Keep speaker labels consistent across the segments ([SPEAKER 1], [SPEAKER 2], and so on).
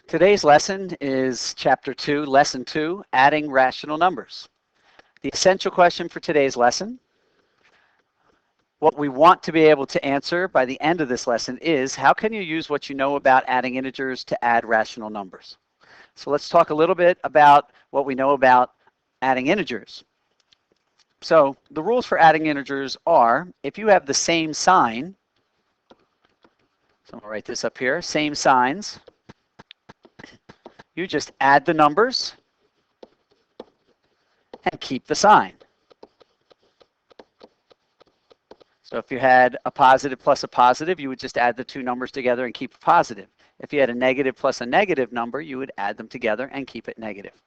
[SPEAKER 1] Today's lesson is Chapter 2, Lesson 2, Adding Rational Numbers. The essential question for today's lesson, what we want to be able to answer by the end of this lesson is, how can you use what you know about adding integers to add rational numbers? So let's talk a little bit about what we know about adding integers. So the rules for adding integers are, if you have the same sign, so I'm going to write this up here, same signs, you just add the numbers and keep the sign. So if you had a positive plus a positive, you would just add the two numbers together and keep it positive. If you had a negative plus a negative number, you would add them together and keep it negative.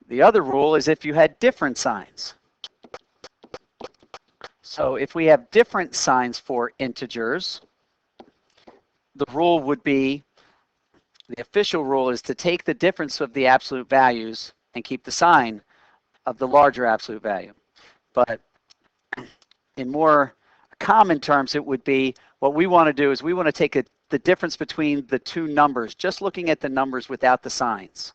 [SPEAKER 1] The other rule is if you had different signs. So if we have different signs for integers, the rule would be, the official rule is to take the difference of the absolute values and keep the sign of the larger absolute value. But in more common terms, it would be, what we want to do is we want to take the difference between the two numbers, just looking at the numbers without the signs.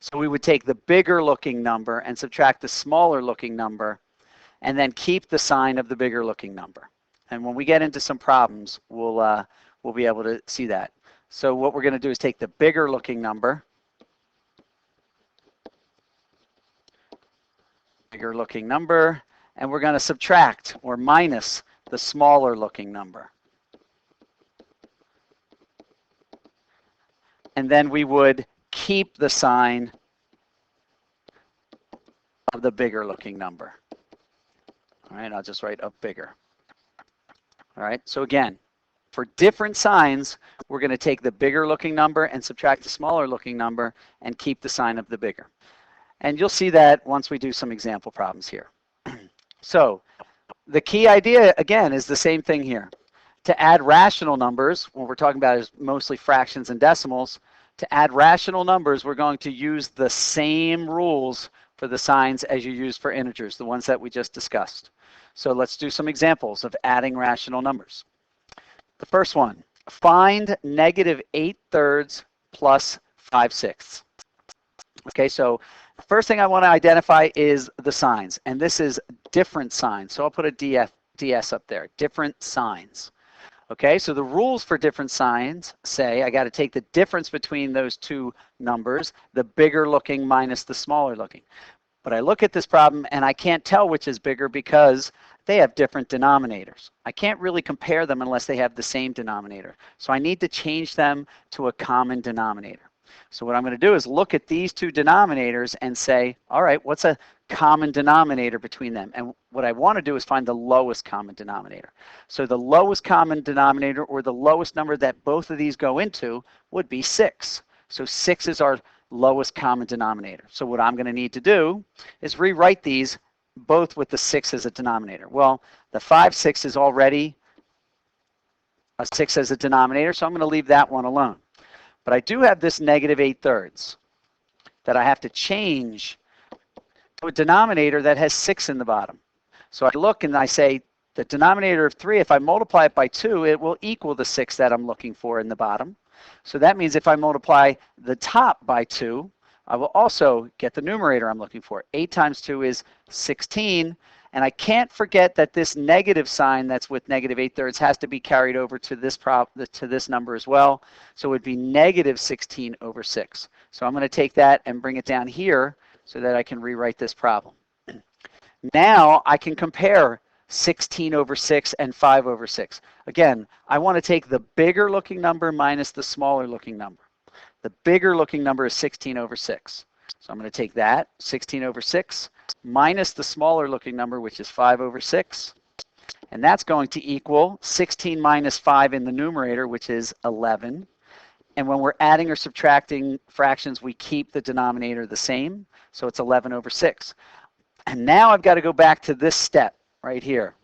[SPEAKER 1] So we would take the bigger looking number and subtract the smaller looking number, and then keep the sign of the bigger looking number. And when we get into some problems, we'll be able to see that. So what we're going to do is take the bigger looking number, and we're going to subtract or minus the smaller looking number. And then we would keep the sign of the bigger looking number. All right, I'll just write up bigger. All right, so again, for different signs, we're going to take the bigger looking number and subtract the smaller looking number and keep the sign of the bigger. And you'll see that once we do some example problems here. So the key idea, again, is the same thing here. To add rational numbers, what we're talking about is mostly fractions and decimals. To add rational numbers, we're going to use the same rules for the signs as you use for integers, the ones that we just discussed. So let's do some examples of adding rational numbers. The first one, find negative 8/3 plus 5/6. Okay, so the first thing I want to identify is the signs, and this is different signs. So I'll put a DS up there, different signs. Okay, so the rules for different signs say I got to take the difference between those two numbers, the bigger looking minus the smaller looking. But I look at this problem and I can't tell which is bigger because they have different denominators. I can't really compare them unless they have the same denominator. So I need to change them to a common denominator. So what I'm going to do is look at these two denominators and say, all right, what's a common denominator between them? And what I want to do is find the lowest common denominator. So the lowest common denominator, or the lowest number that both of these go into, would be 6. So 6 is our lowest common denominator. So what I'm going to need to do is rewrite these both with the 6 as a denominator. Well, the 5/6 is already a 6 as a denominator, so I'm going to leave that one alone. But I do have this negative 8/3 that I have to change to a denominator that has 6 in the bottom. So I look and I say the denominator of 3, if I multiply it by 2, it will equal the 6 that I'm looking for in the bottom. So that means if I multiply the top by 2, I will also get the numerator I'm looking for. 8 times 2 is 16. And I can't forget that this negative sign that's with negative 8/3 has to be carried over to this number as well. So it would be negative 16 over 6. So I'm going to take that and bring it down here so that I can rewrite this problem. Now I can compare 16 over 6 and 5 over 6. Again, I want to take the bigger looking number minus the smaller looking number. The bigger looking number is 16 over 6. So I'm going to take that, 16 over 6, minus the smaller looking number, which is 5 over 6. And that's going to equal 16 minus 5 in the numerator, which is 11. And when we're adding or subtracting fractions, we keep the denominator the same. So it's 11 over 6. And now I've got to go back to this step right here,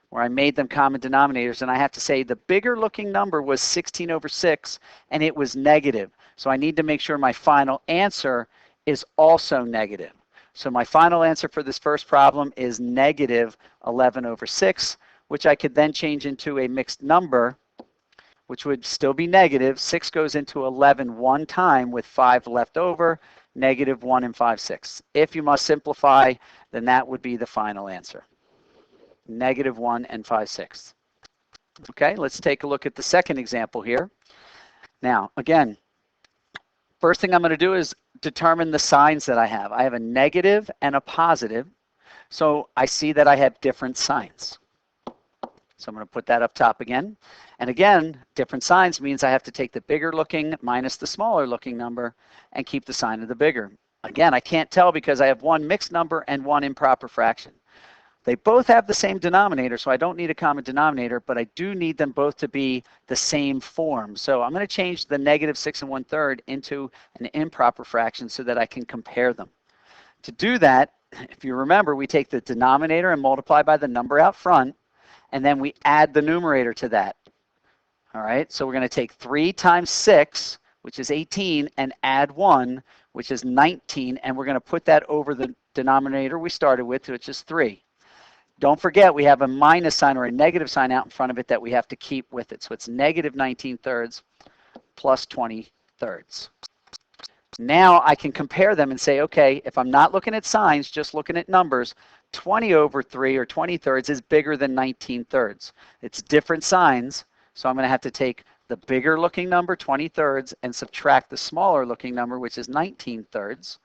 [SPEAKER 1] where I made them common denominators, and I have to say the bigger looking number was 16 over 6, and it was negative. So I need to make sure my final answer is also negative. So my final answer for this first problem is negative 11 over 6, which I could then change into a mixed number, which would still be negative. 6 goes into 11 one time with 5 left over, negative 1 and 5/6. If you must simplify, then that would be the final answer. Negative 1 and 5/6. Okay, let's take a look at the second example here. Now, again, first thing I'm going to do is determine the signs that I have. I have a negative and a positive, so I see that I have different signs. So I'm going to put that up top again. And again, different signs means I have to take the bigger looking minus the smaller looking number and keep the sign of the bigger. Again, I can't tell because I have one mixed number and one improper fraction. They both have the same denominator, so I don't need a common denominator, but I do need them both to be the same form. So I'm going to change the negative 6 1/3 into an improper fraction so that I can compare them. To do that, if you remember, we take the denominator and multiply by the number out front, and then we add the numerator to that. All right, so we're going to take 3 times 6, which is 18, and add 1, which is 19, and we're going to put that over the denominator we started with, which is 3. Don't forget, we have a minus sign or a negative sign out in front of it that we have to keep with it. So it's negative 19/3 plus 20/3. Now I can compare them and say, okay, if I'm not looking at signs, just looking at numbers, 20 over 3 or 20/3 is bigger than 19/3. It's different signs, so I'm going to have to take the bigger looking number, 20/3, and subtract the smaller looking number, which is 19/3.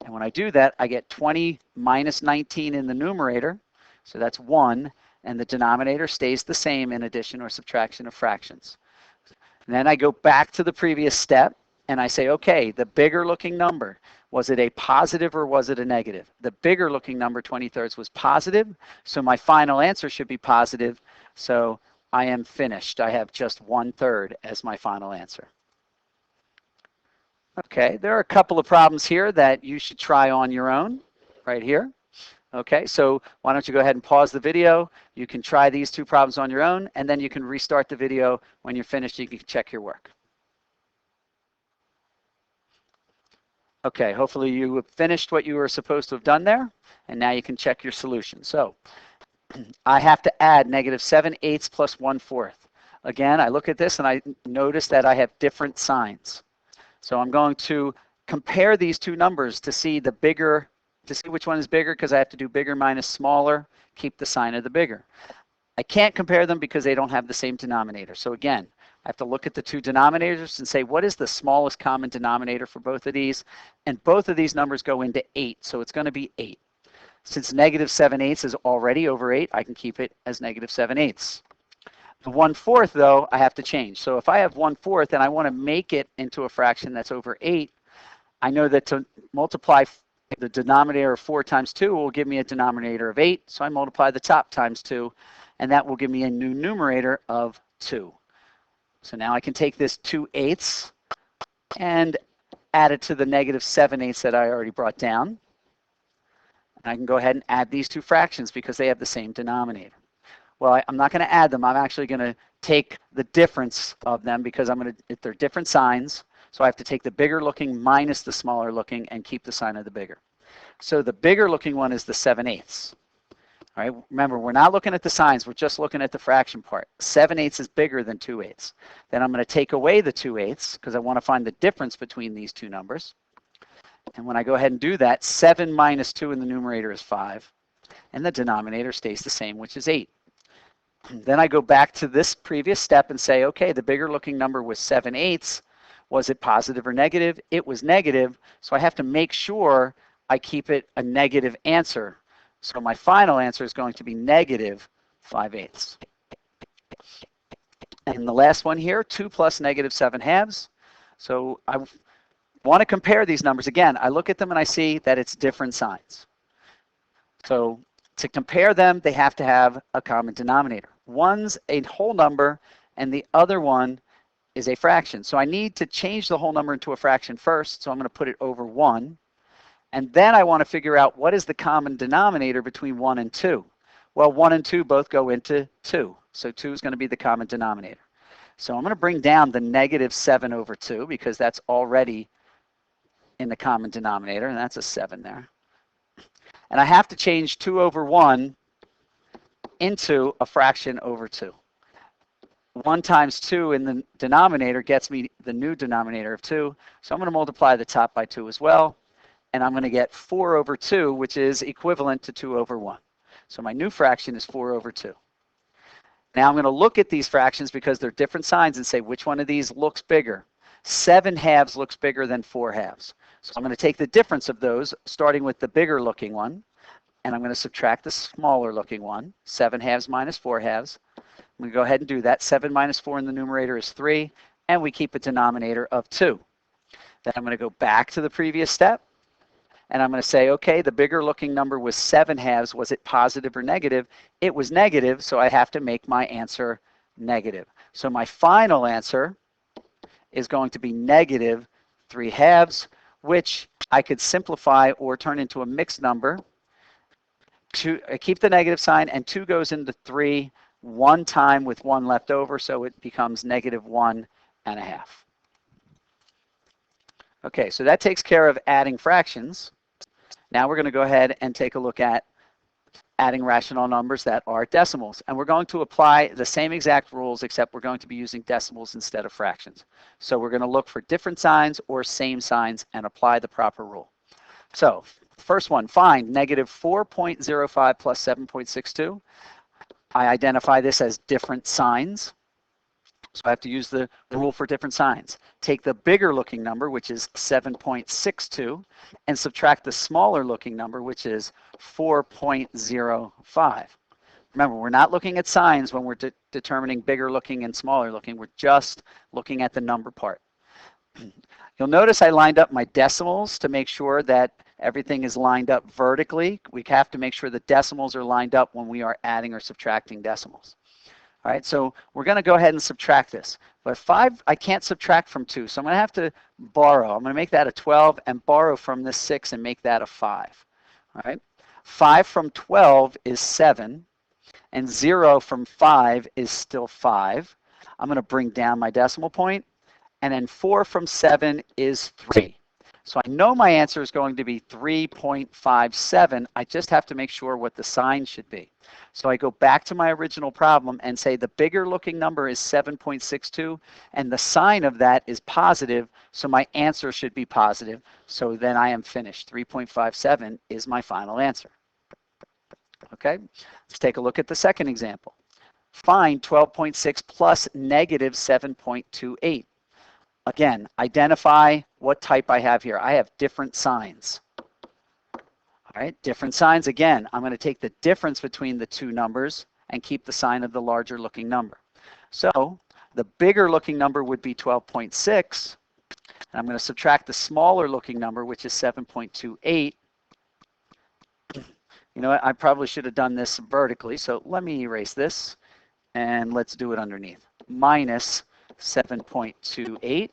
[SPEAKER 1] And when I do that, I get 20 minus 19 in the numerator. So that's 1, and the denominator stays the same in addition or subtraction of fractions. And then I go back to the previous step, and I say, okay, the bigger looking number, was it a positive or was it a negative? The bigger looking number, 20/3, was positive, so my final answer should be positive. So I am finished. I have just 1/3 as my final answer. Okay, there are a couple of problems here that you should try on your own, right here. Okay, so why don't you go ahead and pause the video. You can try these 2 problems on your own, and then you can restart the video. When you're finished, you can check your work. Okay, hopefully you have finished what you were supposed to have done there, and now you can check your solution. So I have to add negative 7/8 plus 1/4. Again, I look at this and I notice that I have different signs. So I'm going to compare these 2 numbers to see the bigger, to see which one is bigger, because I have to do bigger minus smaller, keep the sign of the bigger. I can't compare them because they don't have the same denominator. So again, I have to look at the 2 denominators and say, what is the smallest common denominator for both of these? And both of these numbers go into 8, so it's going to be 8. Since negative 7/8 is already over 8, I can keep it as negative 7/8. The 1/4, though, I have to change. So if I have 1/4 and I want to make it into a fraction that's over 8, I know that to multiply the denominator of 4 times 2 will give me a denominator of 8, so I multiply the top times 2, and that will give me a new numerator of 2. So now I can take this 2/8 and add it to the negative 7/8 that I already brought down. And I can go ahead and add these 2 fractions because they have the same denominator. Well, I'm not going to add them. I'm actually going to take the difference of them because they're different signs. So I have to take the bigger looking minus the smaller looking and keep the sign of the bigger. So the bigger looking one is the 7/8. All right, remember, we're not looking at the signs. We're just looking at the fraction part. 7/8 is bigger than 2/8. Then I'm going to take away the 2/8 because I want to find the difference between these 2 numbers. And when I go ahead and do that, 7 minus 2 in the numerator is 5. And the denominator stays the same, which is 8. Then I go back to this previous step and say, okay, the bigger looking number was 7/8. Was it positive or negative? It was negative, so I have to make sure I keep it a negative answer. So my final answer is going to be negative 5/8. And the last one here, 2 plus negative 7/2. So I want to compare these numbers. Again, I look at them and I see that it's different signs. So to compare them, they have to have a common denominator. One's a whole number and the other one is a fraction. So I need to change the whole number into a fraction first. So I'm going to put it over 1. And then I want to figure out what is the common denominator between 1 and 2. Well, 1 and 2 both go into 2. So 2 is going to be the common denominator. So I'm going to bring down the negative 7 over 2 because that's already in the common denominator, and that's a 7 there. And I have to change 2 over 1 into a fraction over 2. 1 times 2 in the denominator gets me the new denominator of 2. So I'm going to multiply the top by 2 as well. And I'm going to get 4 over 2, which is equivalent to 2 over 1. So my new fraction is 4 over 2. Now I'm going to look at these fractions because they're different signs and say which one of these looks bigger. 7 halves looks bigger than 4 halves. So I'm going to take the difference of those, starting with the bigger looking one, and I'm going to subtract the smaller looking one, 7 halves minus 4 halves. I'm going to go ahead and do that. 7 minus 4 in the numerator is 3, and we keep a denominator of 2. Then I'm going to go back to the previous step, and I'm going to say, okay, the bigger looking number was 7 halves. Was it positive or negative? It was negative, so I have to make my answer negative. So my final answer is going to be negative 3 halves, which I could simplify or turn into a mixed number. I keep the negative sign, and 2 goes into 3 one time with 1 left over, so it becomes negative 1 1/2. Okay, so that takes care of adding fractions. Now we're going to go ahead and take a look at adding rational numbers that are decimals. And we're going to apply the same exact rules, except we're going to be using decimals instead of fractions. So we're going to look for different signs or same signs and apply the proper rule. So first one, find negative 4.05 plus 7.62. I identify this as different signs. So I have to use the rule for different signs. Take the bigger looking number, which is 7.62, and subtract the smaller looking number, which is 4.05. Remember, we're not looking at signs when we're determining bigger looking and smaller looking. We're just looking at the number part. You'll notice I lined up my decimals to make sure that everything is lined up vertically. We have to make sure the decimals are lined up when we are adding or subtracting decimals. All right, so we're going to go ahead and subtract this. But 5, I can't subtract from 2, so I'm going to have to borrow. I'm going to make that a 12 and borrow from this 6 and make that a 5. All right, 5 from 12 is 7, and 0 from 5 is still 5. I'm going to bring down my decimal point, and then 4 from 7 is 3. So I know my answer is going to be 3.57. I just have to make sure what the sign should be. So I go back to my original problem and say the bigger looking number is 7.62, and the sign of that is positive, so my answer should be positive. So then I am finished. 3.57 is my final answer. Okay, let's take a look at the second example. Find 12.6 plus negative 7.28. Again, identify what type I have here. I have different signs. All right, different signs. Again, I'm going to take the difference between the two numbers and keep the sign of the larger looking number. So the bigger looking number would be 12.6. And I'm going to subtract the smaller looking number, which is 7.28. You know what? I probably should have done this vertically. So let me erase this and let's do it underneath. Minus 7.28.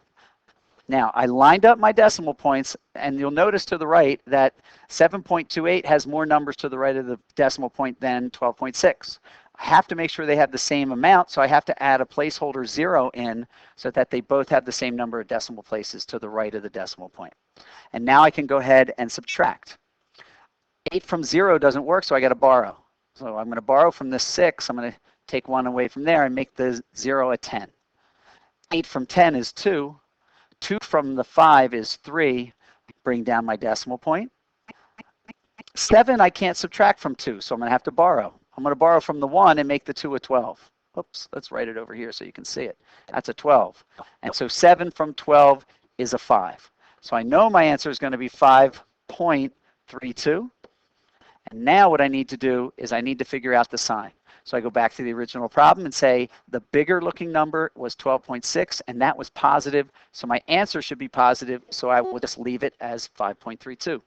[SPEAKER 1] Now, I lined up my decimal points, and you'll notice to the right that 7.28 has more numbers to the right of the decimal point than 12.6. I have to make sure they have the same amount, so I have to add a placeholder 0 in so that they both have the same number of decimal places to the right of the decimal point. And now I can go ahead and subtract. 8 from 0 doesn't work, so I got to borrow. So I'm going to borrow from this 6. I'm going to take 1 away from there and make the 0 a 10. 8 from 10 is 2. 2 from the 5 is 3. Bring down my decimal point. 7 I can't subtract from 2, so I'm going to have to borrow. I'm going to borrow from the 1 and make the 2 a 12. Oops, let's write it over here so you can see it. That's a 12. And so 7 from 12 is a 5. So I know my answer is going to be 5.32. And now what I need to do is I need to figure out the sign. So I go back to the original problem and say the bigger looking number was 12.6, and that was positive. So my answer should be positive, so I will just leave it as 5.32.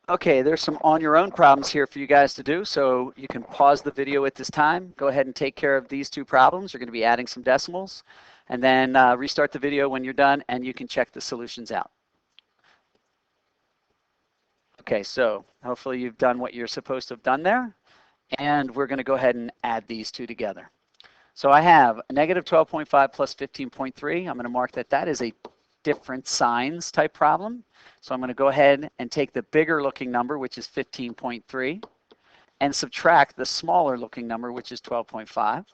[SPEAKER 1] Okay, there's some on your own problems here for you guys to do, so you can pause the video at this time. Go ahead and take care of these two problems. You're going to be adding some decimals, and then restart the video when you're done, and you can check the solutions out. Okay, so hopefully you've done what you're supposed to have done there, and we're going to go ahead and add these two together. So I have a negative 12.5 plus 15.3. I'm going to mark that that is a different signs type problem. So I'm going to go ahead and take the bigger looking number, which is 15.3, and subtract the smaller looking number, which is 12.5.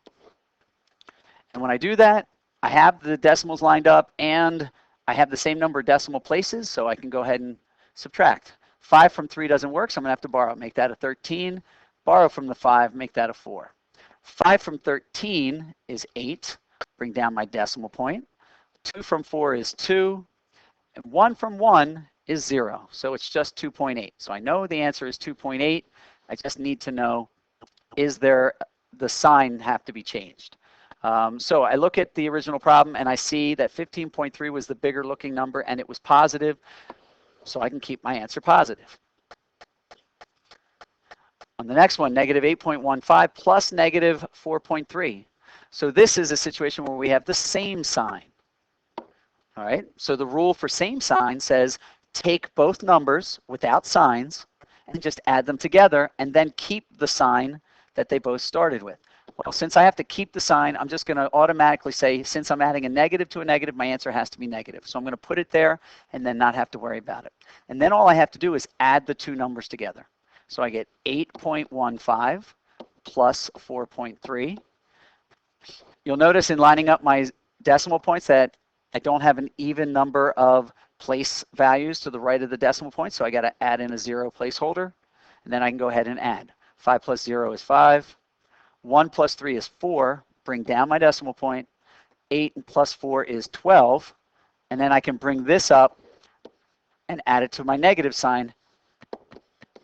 [SPEAKER 1] And when I do that, I have the decimals lined up and I have the same number of decimal places, so I can go ahead and subtract. 5 from 3 doesn't work, so I'm going to have to borrow. Make that a 13. Borrow from the 5, make that a 4. 5 from 13 is 8. Bring down my decimal point. 2 from 4 is 2. And 1 from 1 is 0. So it's just 2.8. So I know the answer is 2.8. I just need to know, is there the sign have to be changed? So I look at the original problem and I see that 15.3 was the bigger looking number and it was positive. So I can keep my answer positive. On the next one, negative 8.15 plus negative 4.3. So this is a situation where we have the same sign. All right, so the rule for same sign says take both numbers without signs and just add them together and then keep the sign that they both started with. Well, since I have to keep the sign, I'm just going to automatically say, since I'm adding a negative to a negative, my answer has to be negative. So I'm going to put it there and then not have to worry about it. And then all I have to do is add the two numbers together. So I get 8.15 plus 4.3. You'll notice in lining up my decimal points that I don't have an even number of place values to the right of the decimal point, so I got to add in a 0 placeholder, and then I can go ahead and add. 5 plus 0 is 5. 1 plus 3 is 4. Bring down my decimal point. 8 plus 4 is 12. And then I can bring this up and add it to my negative sign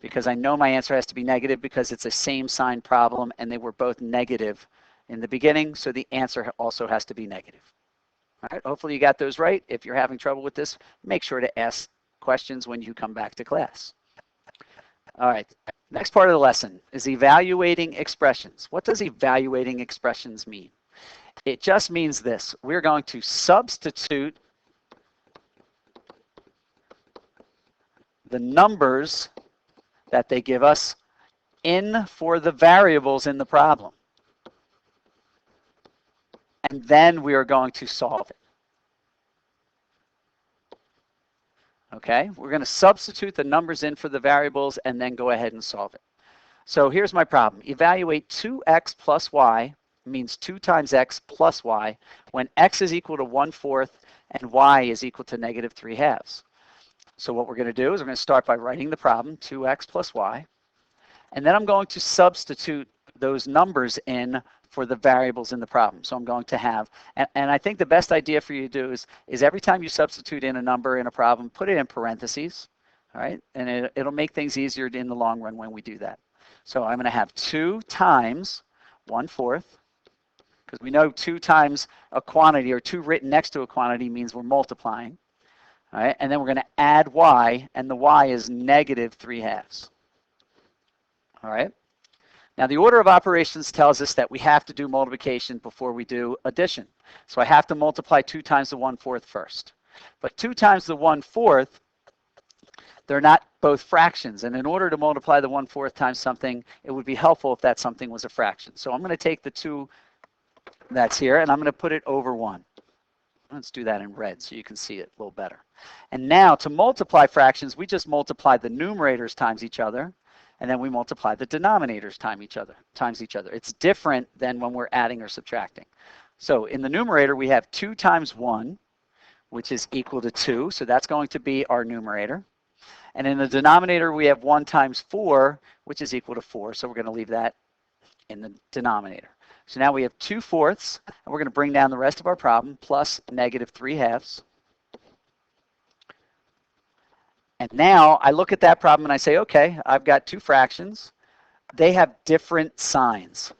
[SPEAKER 1] because I know my answer has to be negative because it's a same sign problem and they were both negative in the beginning, so the answer also has to be negative. All right, hopefully you got those right. If you're having trouble with this, make sure to ask questions when you come back to class. All right, next part of the lesson is evaluating expressions. What does evaluating expressions mean? It just means this. We're going to substitute the numbers that they give us in for the variables in the problem. And then we are going to solve it. Okay, we're going to substitute the numbers in for the variables and then go ahead and solve it. So here's my problem. Evaluate 2x plus y means 2 times x plus y when x is equal to 1/4 and y is equal to negative 3/2. So what we're going to do is we're going to start by writing the problem, 2x plus y, and then I'm going to substitute those numbers in for the variables in the problem. So I'm going to have, and I think the best idea for you to do is every time you substitute in a number in a problem, put it in parentheses, all right? And it'll make things easier in the long run when we do that. So I'm going to have 2 times 1/4, because we know 2 times a quantity or 2 written next to a quantity means we're multiplying, all right? And then we're going to add y, and the y is negative 3/2, all right? Now, the order of operations tells us that we have to do multiplication before we do addition. So I have to multiply 2 times the 1/4 first. But 2 times the 1/4, they're not both fractions. And in order to multiply the 1/4 times something, it would be helpful if that something was a fraction. So I'm going to take the 2 that's here, and I'm going to put it over 1. Let's do that in red so you can see it a little better. And now, to multiply fractions, we just multiply the numerators times each other. And then we multiply the denominators times each other. It's different than when we're adding or subtracting. So in the numerator, we have 2 times 1, which is equal to 2. So that's going to be our numerator. And in the denominator, we have 1 times 4, which is equal to 4. So we're going to leave that in the denominator. So now we have 2/4, and we're going to bring down the rest of our problem, plus negative 3/2. And now I look at that problem and I say, okay, I've got 2 fractions. They have different signs.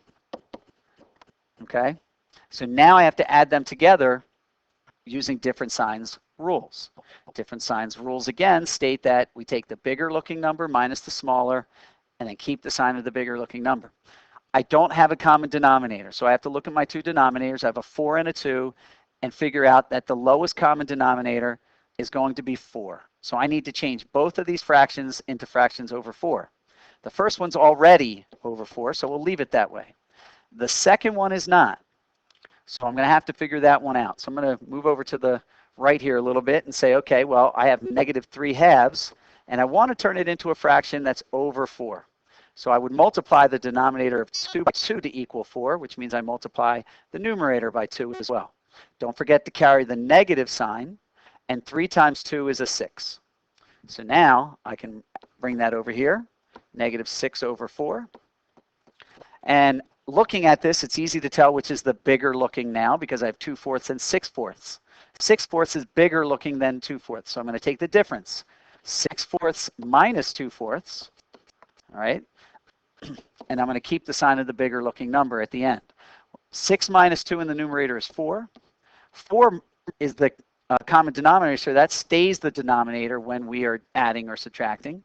[SPEAKER 1] Okay? So now I have to add them together using different signs rules. Different signs rules, again, state that we take the bigger looking number minus the smaller and then keep the sign of the bigger looking number. I don't have a common denominator, so I have to look at my 2 denominators. I have a 4 and a 2 and figure out that the lowest common denominator is going to be 4. So I need to change both of these fractions into fractions over 4. The first one's already over 4, so we'll leave it that way. The second one is not. So I'm going to have to figure that one out. So I'm going to move over to the write here a little bit and say, okay, well, I have -3/2, and I want to turn it into a fraction that's over 4. So I would multiply the denominator of 2 by 2 to equal 4, which means I multiply the numerator by 2 as well. Don't forget to carry the negative sign, and 3 times 2 is a 6. So now I can bring that over here, -6/4. And looking at this, it's easy to tell which is the bigger looking now because I have 2/4 and 6/4. 6/4 is bigger looking than 2/4. So I'm going to take the difference. 6/4 minus 2/4, all right? And I'm going to keep the sign of the bigger looking number at the end. 6 minus 2 in the numerator is 4. 4 is the common denominator, so that stays the denominator when we are adding or subtracting.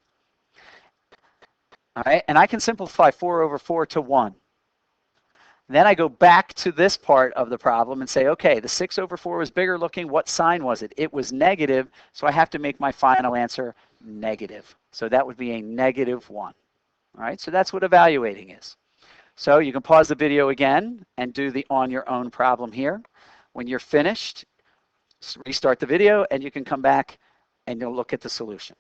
[SPEAKER 1] All right, and I can simplify 4/4 to 1. Then I go back to this part of the problem and say, okay, the 6/4 was bigger looking. What sign was it? It was negative, so I have to make my final answer negative. So that would be a -1. All right, so that's what evaluating is. So you can pause the video again and do the on your own problem here. When you're finished, restart the video and you can come back and you'll look at the solution.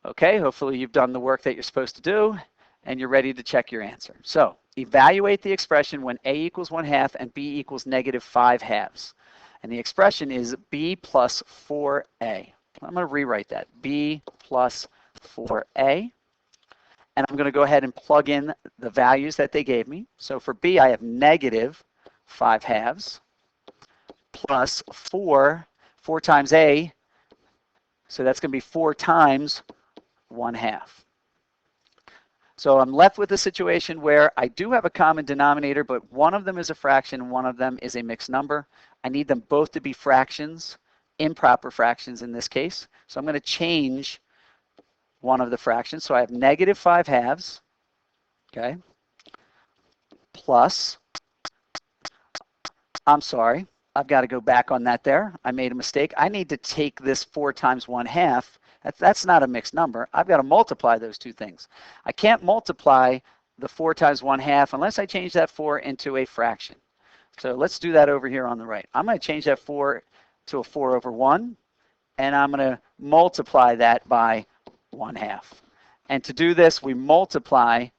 [SPEAKER 1] Okay, hopefully you've done the work that you're supposed to do and you're ready to check your answer. So evaluate the expression when a equals 1/2 and b equals -5/2. And the expression is b plus 4a. I'm going to rewrite that, b plus 4a. And I'm going to go ahead and plug in the values that they gave me. So for b, I have -5/2 plus 4 times a. So that's going to be 4 times 1/2. So I'm left with a situation where I do have a common denominator, but one of them is a fraction and one of them is a mixed number. I need them both to be fractions, improper fractions in this case. So I'm going to change one of the fractions. So I have -5/2, okay, plus, I'm sorry, I've got to go back on that there. I made a mistake. I need to take this 4 times 1/2. That's not a mixed number. I've got to multiply those two things. I can't multiply the 4 times 1/2 unless I change that 4 into a fraction. So let's do that over here on the right. I'm going to change that 4 to a 4/1, and I'm going to multiply that by 1/2. And to do this, we multiply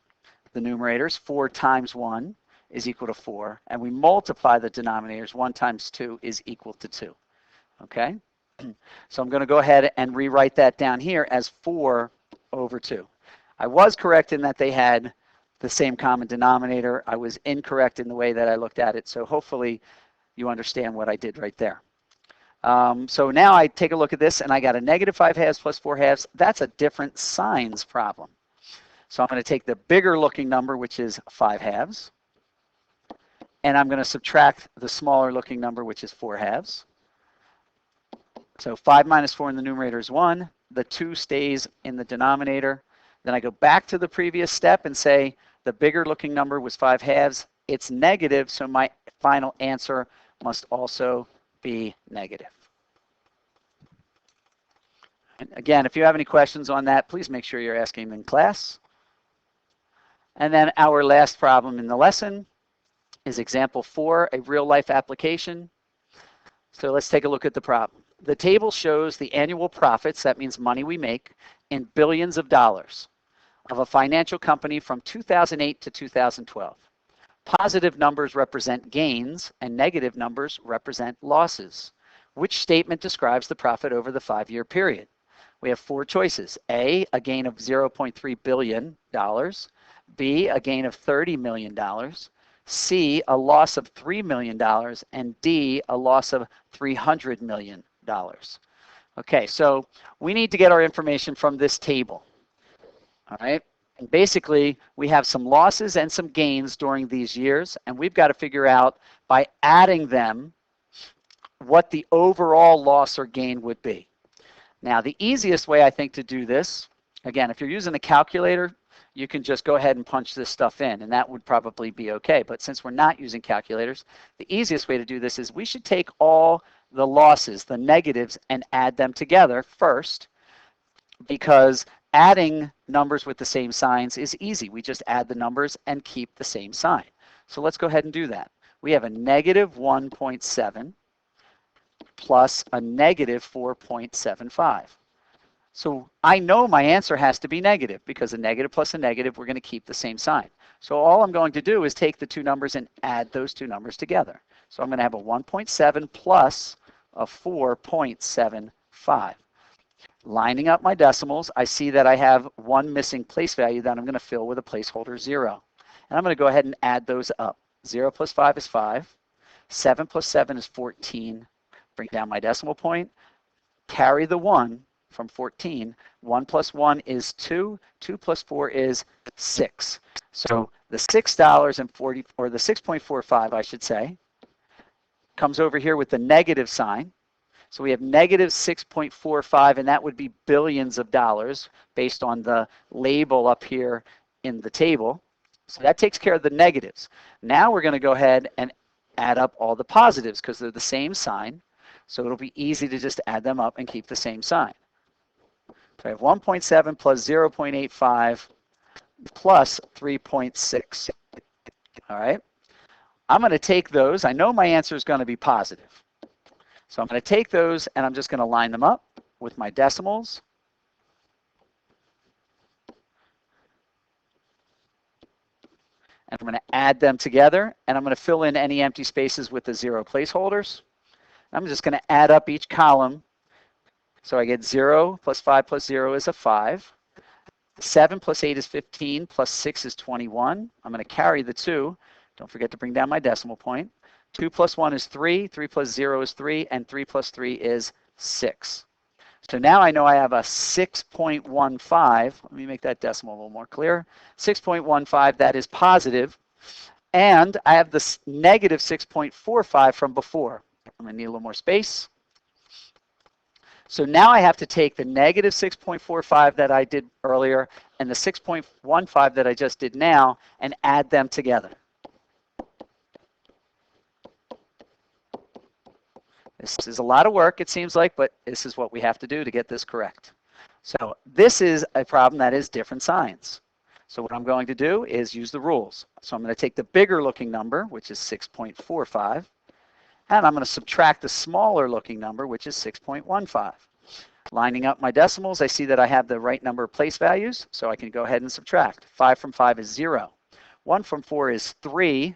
[SPEAKER 1] the numerators. 4 times 1 is equal to 4, and we multiply the denominators. 1 times 2 is equal to 2. Okay? So I'm going to go ahead and rewrite that down here as 4/2. I was correct in that they had the same common denominator. I was incorrect in the way that I looked at it. So hopefully you understand what I did right there. So now I take a look at this and I got a -5/2 plus 4/2. That's a different signs problem. So I'm going to take the bigger looking number, which is 5/2, and I'm going to subtract the smaller looking number, which is 4/2. So 5 minus 4 in the numerator is 1. The 2 stays in the denominator. Then I go back to the previous step and say the bigger looking number was 5/2. It's negative, so my final answer must also be negative. And again, if you have any questions on that, please make sure you're asking them in class. And then our last problem in the lesson is example 4, a real-life application. So let's take a look at the problem. The table shows the annual profits, that means money we make, in billions of dollars of a financial company from 2008 to 2012. Positive numbers represent gains and negative numbers represent losses. Which statement describes the profit over the 5-year period? We have 4 choices. A gain of $0.3 billion. B, a gain of $30 million. C, a loss of $3 million. And D, a loss of $300 million. Okay, so we need to get our information from this table. All right, and basically we have some losses and some gains during these years, and we've got to figure out by adding them what the overall loss or gain would be. Now, the easiest way I think to do this, again, if you're using a calculator, you can just go ahead and punch this stuff in, and that would probably be okay. But since we're not using calculators, the easiest way to do this is we should take all the losses, the negatives, and add them together first, because adding numbers with the same signs is easy. We just add the numbers and keep the same sign. So let's go ahead and do that. we have a negative 1.7 plus a negative 4.75. So I know my answer has to be negative because a negative plus a negative, we're going to keep the same sign. So all I'm going to do is take the two numbers and add those two numbers together. So I'm going to have a 1.7 plus a 4.75. Lining up my decimals, I see that I have one missing place value that I'm going to fill with a placeholder 0. And I'm going to go ahead and add those up. 0 plus 5 is 5. 7 plus 7 is 14. Bring down my decimal point. Carry the 1 from 14. 1 plus 1 is 2. 2 plus 4 is 6. So the $6.40, or the 6.45, I should say, comes over here with the negative sign. So we have negative 6.45, and that would be billions of dollars based on the label up here in the table. So that takes care of the negatives. Now we're going to go ahead and add up all the positives because they're the same sign. So it'll be easy to just add them up and keep the same sign. So I have 1.7 plus 0.85 plus 3.6. All right. I'm going to take those. I know my answer is going to be positive. So I'm going to take those and I'm just going to line them up with my decimals. And I'm going to add them together, and I'm going to fill in any empty spaces with the 0 placeholders. I'm just going to add up each column. So I get 0 plus 5 plus 0 is a 5. 7 plus 8 is 15, plus 6 is 21. I'm going to carry the 2. Don't forget to bring down my decimal point. 2 plus 1 is 3, 3 plus 0 is 3, and 3 plus 3 is 6. So now I know I have a 6.15. Let me make that decimal a little more clear. 6.15, that is positive. And I have this negative 6.45 from before. I'm going to need a little more space. So now I have to take the negative 6.45 that I did earlier and the 6.15 that I just did now and add them together. This is a lot of work, it seems like, but this is what we have to do to get this correct. So this is a problem that is different signs. So what I'm going to do is use the rules. So I'm going to take the bigger looking number, which is 6.45, and I'm going to subtract the smaller looking number, which is 6.15. Lining up my decimals, I see that I have the right number of place values, so I can go ahead and subtract. 5 from 5 is 0. 1 from 4 is 3.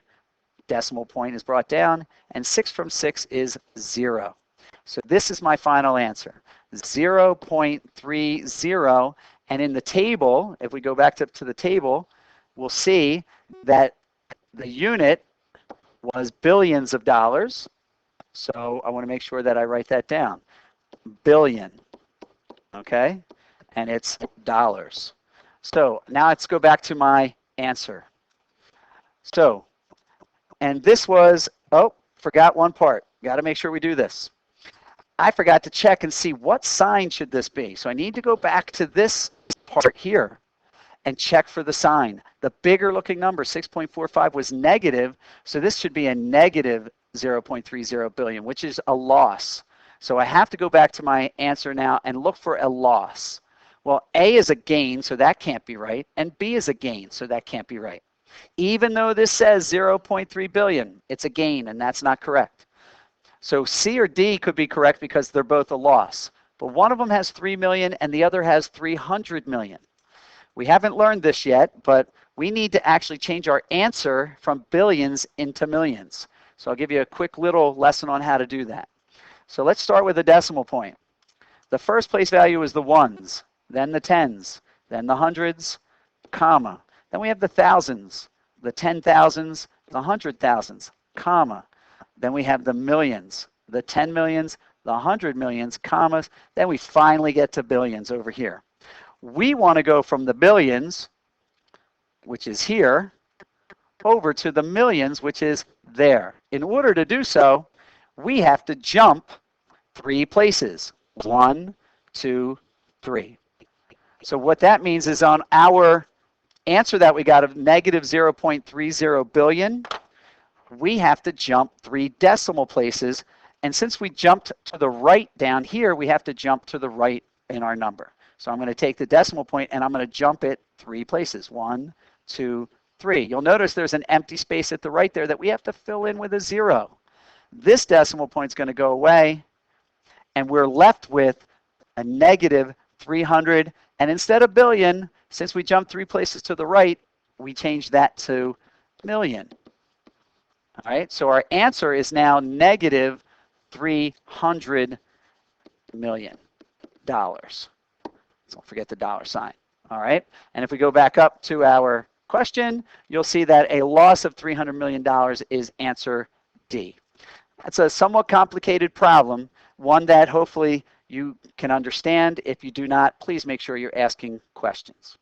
[SPEAKER 1] Decimal point is brought down, and 6 from 6 is 0. So this is my final answer, 0.30. And in the table, if we go back to the table, we'll see that the unit was billions of dollars. So I want to make sure that I write that down. Billion, okay? And it's dollars. So now let's go back to my answer. So, and this was, oh, forgot one part. Got to make sure we do this. I forgot to check and see what sign should this be. So I need to go back to this part here and check for the sign. The bigger looking number, 6.45, was negative. So this should be a negative 0.30 billion, which is a loss. So I have to go back to my answer now and look for a loss. Well, A is a gain, so that can't be right. And B is a gain, so that can't be right. Even though this says 0.3 billion, it's a gain, and that's not correct. So C or D could be correct because they're both a loss. But one of them has 3 million and the other has 300 million. We haven't learned this yet, but we need to actually change our answer from billions into millions. So I'll give you a quick little lesson on how to do that. So let's start with a decimal point. The first place value is the ones, then the tens, then the hundreds, comma. Then we have the thousands, the 10,000s, the 100,000s, comma. Then we have the millions, the 10 millions, the 100 millions, commas. Then we finally get to billions over here. We want to go from the billions, which is here, over to the millions, which is there. In order to do so, we have to jump 3 places. 1, 2, 3. So what that means is on our answer that we got of negative 0.30 billion, we have to jump 3 decimal places. And since we jumped to the right down here, we have to jump to the right in our number. So I'm going to take the decimal point and I'm going to jump it 3 places. 1, 2, 3. You'll notice there's an empty space at the right there that we have to fill in with a 0. This decimal point is going to go away, and we're left with a negative 300. And instead of billion, since we jumped 3 places to the right, we changed that to million. All right, so our answer is now negative $300 million. Don't forget the dollar sign. All right, and if we go back up to our question, you'll see that a loss of $300 million is answer D. That's a somewhat complicated problem, one that hopefully you can understand. If you do not, please make sure you're asking questions.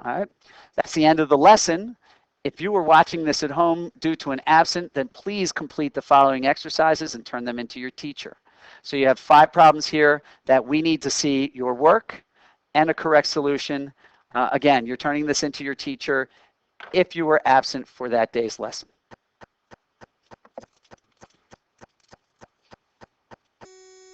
[SPEAKER 1] All right, that's the end of the lesson. If you were watching this at home due to an absent, then please complete the following exercises and turn them into your teacher. So you have 5 problems here that we need to see your work and a correct solution. Again, you're turning this into your teacher if you were absent for that day's lesson.